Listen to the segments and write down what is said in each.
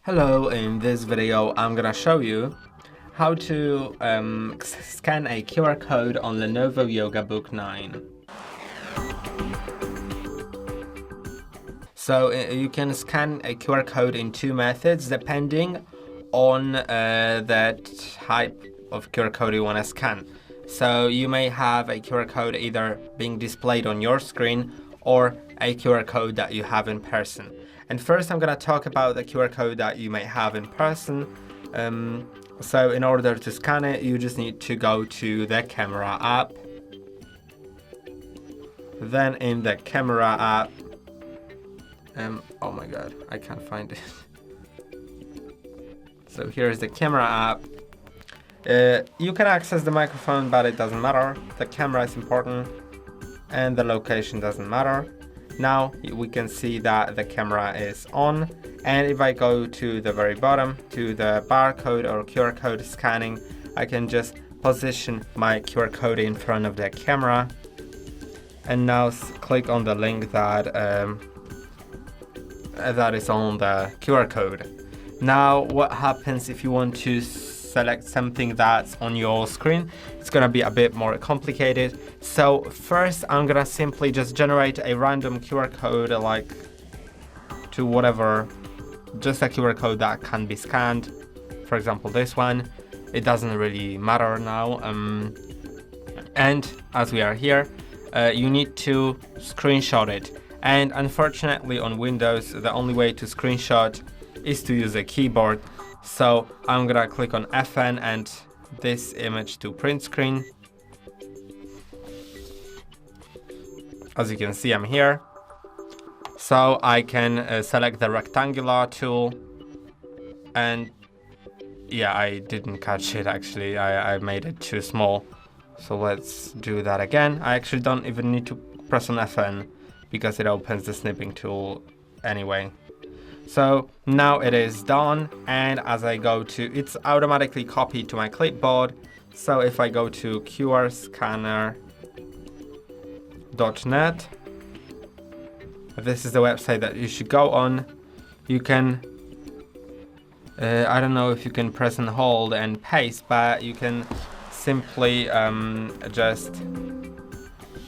Hello, in this video I'm gonna show you how to scan a QR code on LENOVO Yoga Book 9. So you can scan a QR code in two methods depending on the type of QR code you want to scan. So you may have a QR code either being displayed on your screen or a QR code that you have in person. And first I'm going to talk about the QR code that you may have in person. So in order to scan it, you just need to go to the camera app. Then in the camera app, oh my god, I can't find it. So here's the camera app. You can access the microphone, but it doesn't matter. The camera is important and the location doesn't matter. Now we can see that the camera is on, and if I go to the very bottom to the barcode or QR code scanning, I can just position my QR code in front of the camera and now click on the link that is on the QR code. Now what happens if you want to select something that's on your screen? It's gonna be a bit more complicated. So first I'm gonna simply just generate a random QR code, like to whatever, just a QR code that can be scanned. For example, this one. It doesn't really matter now. And as we are here, you need to screenshot it. And unfortunately on Windows, the only way to screenshot is to use a keyboard. So I'm gonna click on FN and this image to print screen. As you can see, I'm here. So I can select the rectangular tool, and yeah, I didn't catch it actually. I made it too small. So let's do that again. I actually don't even need to press on FN because it opens the snipping tool anyway. So now it is done, and as I go to, it's automatically copied to my clipboard. So if I go to qrscanner.net, this is the website that you should go on. You can, I don't know if you can press and hold and paste, but you can simply just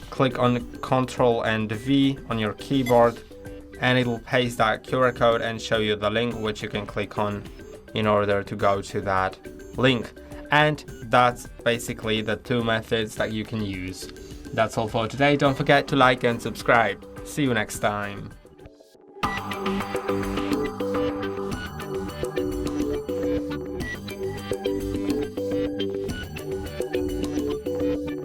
click on Ctrl and V on your keyboard, and it will paste that QR code and show you the link, which you can click on in order to go to that link. And that's basically the two methods that you can use. That's all for today. Don't forget to like and subscribe. See you next time.